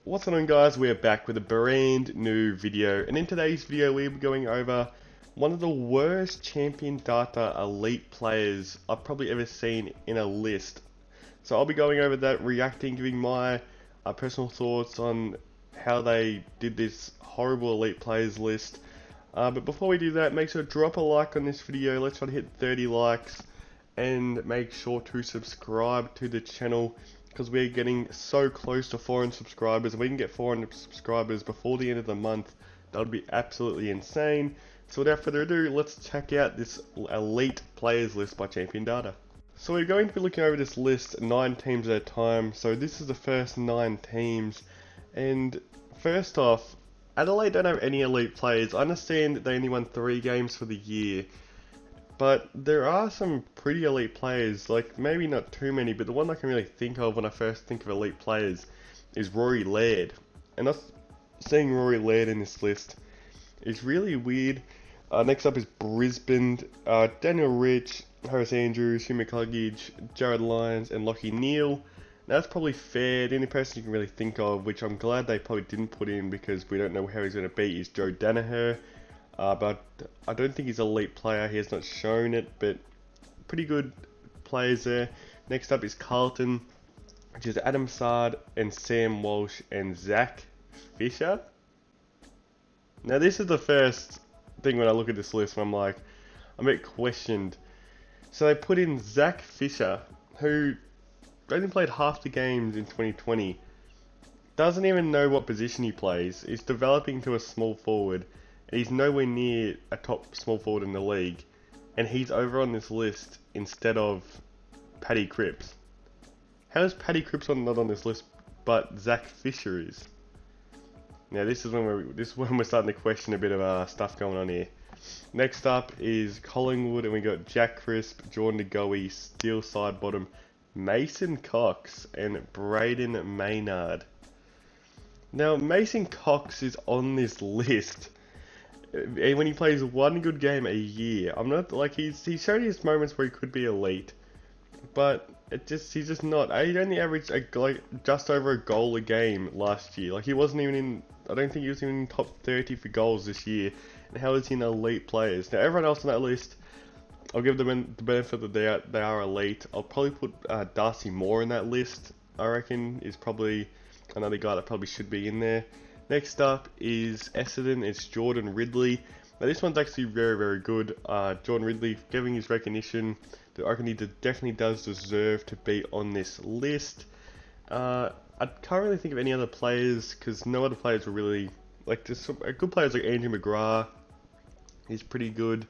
What's going on, guys? We're back with a brand new video, and in today's video we'll be going over one of the worst champion data elite players I've probably ever seen in a list. So I'll be going over that, reacting, giving my personal thoughts on how they did this horrible elite players list. But before we do that, make sure to drop a like on this video. Let's try to hit 30 likes, and make sure to subscribe to the channel, because we're getting so close to 400 subscribers. If we can get 400 subscribers before the end of the month, that would be absolutely insane. So without further ado, let's check out this elite players list by Champion Data. So we're going to be looking over this list 9 teams at a time. So this is the first 9 teams, and first off, Adelaide don't have any elite players. I understand that they only won 3 games for the year, but there are some pretty elite players, like maybe not too many, but the one I can really think of when I first think of elite players is Rory Laird. And us seeing Rory Laird in this list is really weird. Next up is Brisbane, Daniel Rich, Harris Andrews, Hugh McCluggage, Jared Lyons, and Lachie Neale. Now that's probably fair. The only person you can really think of, which I'm glad they probably didn't put in because we don't know how he's going to be, is Joe Danaher. But I don't think he's an elite player. He has not shown it, but pretty good players there. Next up is Carlton, which is Adam Sard and Sam Walsh and Zach Fisher. Now this is the first thing when I look at this list when I'm like, I'm a bit questioned. So they put in Zach Fisher, who only played half the games in 2020. Doesn't even know what position he plays. He's developing to a small forward. He's nowhere near a top small forward in the league, and he's over on this list instead of Paddy Cripps. How is Paddy Cripps not on this list, but Zach Fisher is? Now this is when we're starting to question a bit of stuff going on here. Next up is Collingwood, and we got Jack Crisp, Jordan DeGoey, Steele Sidebottom, Mason Cox, and Braden Maynard. Now Mason Cox is on this list when he plays one good game a year. I'm not like he's shown his moments where he could be elite, but he's just not. He only averaged like just over a goal a game last year. Like he wasn't even in. I don't think he was even in top 30 for goals this year. And how is he in elite players? Now everyone else on that list, I'll give them the benefit that they are elite. I'll probably put Darcy Moore in that list. I reckon is probably another guy that probably should be in there. Next up is Essendon. It's Jordan Ridley. Now this one's actually very, very good. Jordan Ridley, giving his recognition, that I reckon he definitely does deserve to be on this list. I can't really think of any other players because no other players were really like just good players like Andrew McGrath. He's pretty good.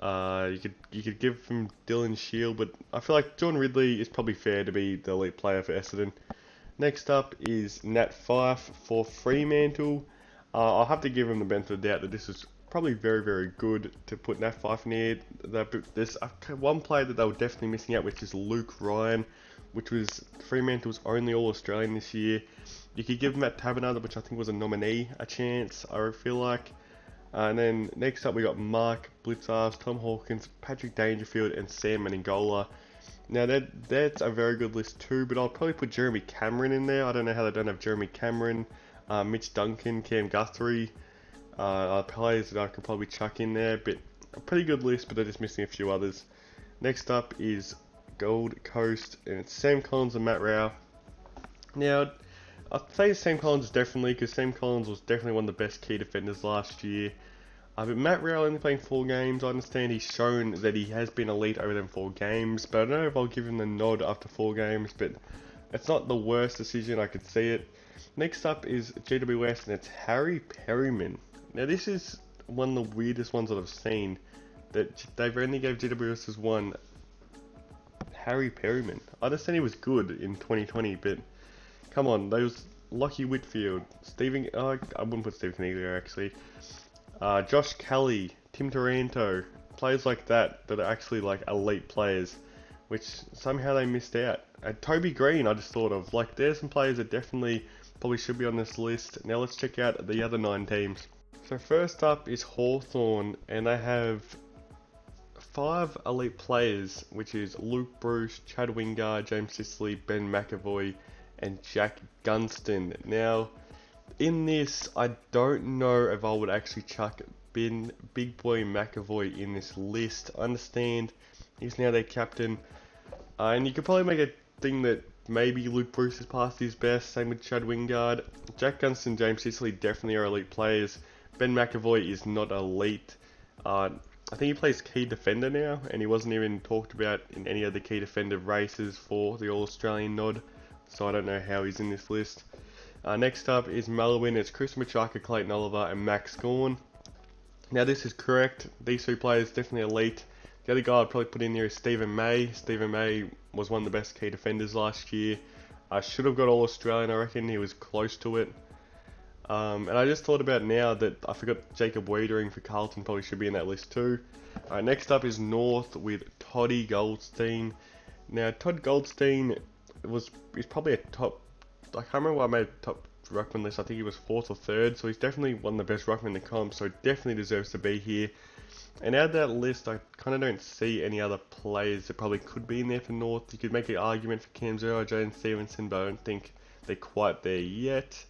You could give him Dylan Shield, but I feel like Jordan Ridley is probably fair to be the elite player for Essendon. Next up is Nat Fyfe for Fremantle. I'll have to give him the benefit of the doubt that this is probably very, very good to put Nat Fyfe in here. There's one player that they were definitely missing out, which is Luke Ryan, which was Fremantle's only All-Australian this year. You could give Matt Taberner, which I think was a nominee, a chance, I feel like. And then next up we got Mark Blitzarves, Tom Hawkins, Patrick Dangerfield, and Sam Meningola. Now that's a very good list too, but I'll probably put Jeremy Cameron in there. I don't know how they don't have Jeremy Cameron, Mitch Duncan, Cam Guthrie, players that I could probably chuck in there, but a pretty good list, but they're just missing a few others. Next up is Gold Coast, and it's Sam Collins and Matt Rao. Now, I'd say Sam Collins definitely, because Sam Collins was definitely one of the best key defenders last year. But Matt Rao only playing 4 games. I understand he's shown that he has been elite over them 4 games, but I don't know if I'll give him the nod after 4 games, but it's not the worst decision, I could see it. Next up is GWS, and it's Harry Perryman. Now this is one of the weirdest ones that I've seen, that they've only gave GWS as one. Harry Perryman. I understand he was good in 2020, but come on, those Lockie Whitfield, Stephen, I wouldn't put Stephen Coniglio actually. Josh Kelly, Tim Taranto, players like that are actually like elite players, which somehow they missed out. Toby Green, I just thought of. Like, there's some players that definitely probably should be on this list. Now let's check out the other 9 teams. So first up is Hawthorn, and they have 5 elite players, which is Luke Bruce, Chad Wingard, James Sicily, Ben McAvoy, and Jack Gunston. Now, in this, I don't know if I would actually chuck Big Boy McAvoy in this list. I understand he's now their captain, and you could probably make a thing that maybe Luke Bruce is past his best, same with Chad Wingard. Jack Gunston, James Sicily definitely are elite players. Ben McAvoy is not elite. I think he plays key defender now, and he wasn't even talked about in any of the key defender races for the All-Australian nod, so I don't know how he's in this list. Next up is Melwin. It's Chris Machaka, Clayton Oliver, and Max Gawn. Now this is correct. These three players definitely elite. The other guy I'd probably put in there is Stephen May. Stephen May was one of the best key defenders last year. Should have got All-Australian, I reckon. He was close to it. And I just thought about now that I forgot Jacob Wiedering for Carlton probably should be in that list too. Next up is North with Toddy Goldstein. Now Todd Goldstein is probably a top, I can't remember what I made top ruckman list. I think he was 4th or 3rd, so he's definitely one of the best ruckmen in the comp, so definitely deserves to be here. And out of that list, I kind of don't see any other players that probably could be in there for North. You could make an argument for Cam Zero, Jaden Stevenson, but I don't think they're quite there yet.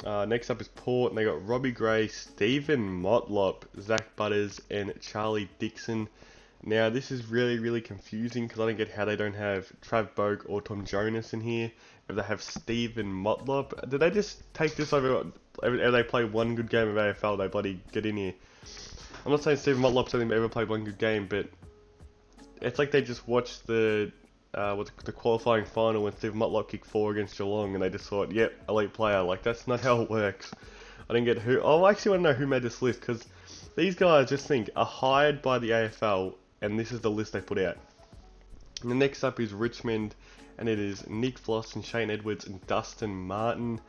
Next up is Port, and they got Robbie Gray, Stephen Motlop, Zach Butters, and Charlie Dixon. Now this is really confusing because I don't get how they don't have Trav Boak or Tom Jonas in here. If they have Stephen Motlop, did they just take this over? If they play one good game of AFL, they bloody get in here. I'm not saying Stephen Motlop's only ever played one good game, but it's like they just watched the qualifying final when Stephen Motlop kicked 4 against Geelong, and they just thought, yep, elite player. Like, that's not how it works. I didn't get who. I actually want to know who made this list, because these guys just think are hired by the AFL, and this is the list they put out. And the next up is Richmond, and it is Nick Floss and Shane Edwards and Dustin Martin.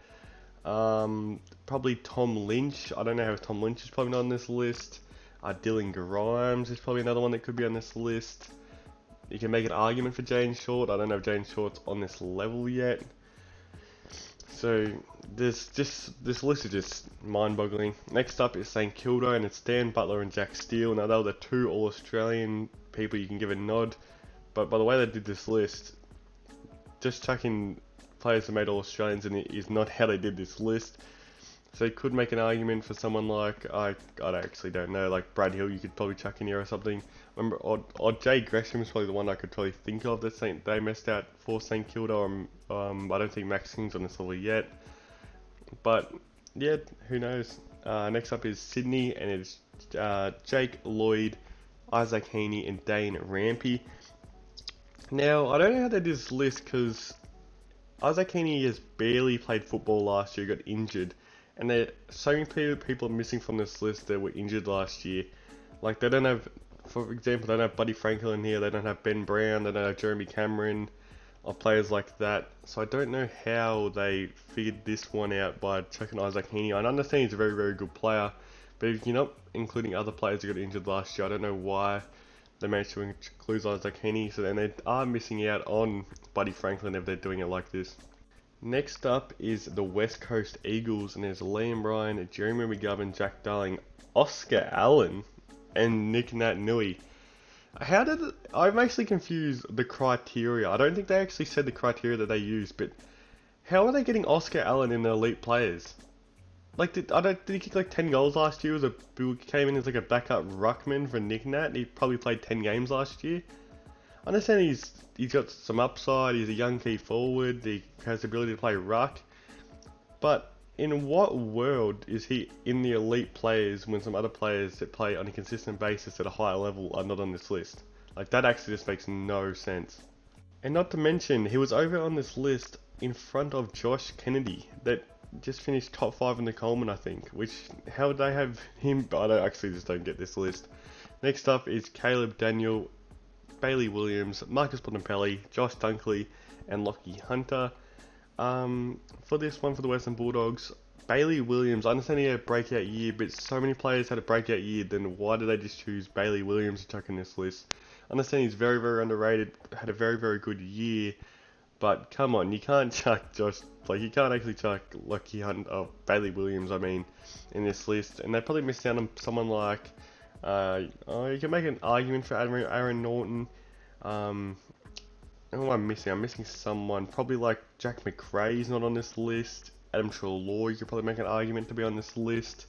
Probably Tom Lynch. I don't know how Tom Lynch is probably not on this list. Dylan Grimes is probably another one that could be on this list. You can make an argument for Jane Short. I don't know if Jane Short's on this level yet. So this list is just mind-boggling. Next up is St Kilda, and it's Dan Butler and Jack Steele. Now they were the 2 All-Australian people you can give a nod, but by the way they did this list, just chucking players that made All-Australians in it is not how they did this list. So you could make an argument for someone like, I actually don't know, like Brad Hill you could probably chuck in here or something. Remember, or Jay Gresham is probably the one I could probably think of that they missed out for St Kilda. I don't think Max King's on this level yet. But, yeah, who knows. Next up is Sydney, and it's Jake Lloyd, Isaac Heaney, and Dane Rampy. Now, I don't know how they did this list, because Isaac Heaney has barely played football last year, got injured. And there so many people are missing from this list that were injured last year. Like, they don't have, for example, they don't have Buddy Franklin here, they don't have Ben Brown, they don't have Jeremy Cameron, or players like that. So I don't know how they figured this one out by chucking Isaac Heaney. I understand he's a very good player, but if you're not including other players who got injured last year, I don't know why they managed to include Isaac Heaney. So then they are missing out on Buddy Franklin if they're doing it like this. Next up is the West Coast Eagles, and there's Liam Ryan, Jeremy McGovern, Jack Darling, Oscar Allen, and Nick Naitanui. I'm actually confused the criteria. I don't think they actually said the criteria that they used, but how are they getting Oscar Allen in the elite players? Like, did he kick like 10 goals last year? He came in as like a backup ruckman for Nick Nat. He probably played 10 games last year. I understand he's got some upside, he's a young key forward, he has the ability to play ruck, but in what world is he in the elite players when some other players that play on a consistent basis at a higher level are not on this list? Like, that actually just makes no sense. And not to mention, he was over on this list in front of Josh Kennedy, that just finished top 5 in the Coleman, I think, which, how would they have him? I just don't get this list. Next up is Caleb Daniel, Bailey Williams, Marcus Bontempelli, Josh Dunkley, and Lockie Hunter. For this one for the Western Bulldogs, Bailey Williams, I understand he had a breakout year, but so many players had a breakout year, then why did they just choose Bailey Williams to chuck in this list? I understand he's very underrated, had a very good year, but come on, you can't chuck you can't actually chuck Lockie Hunter, Bailey Williams, I mean, in this list, and they probably missed out on someone like, you can make an argument for Aaron Norton. Who am I missing? I'm missing someone. Probably like Jack McRae's not on this list. Adam Treloar, you could probably make an argument to be on this list.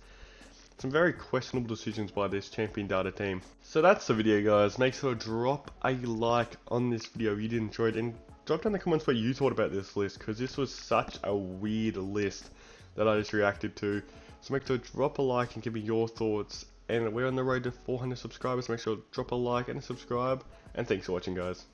Some very questionable decisions by this champion data team. So that's the video, guys. Make sure to drop a like on this video if you did enjoy it, and drop down in the comments what you thought about this list, because this was such a weird list that I just reacted to. So make sure to drop a like and give me your thoughts. And we're on the road to 400 subscribers. Make sure to drop a like and a subscribe. And thanks for watching, guys.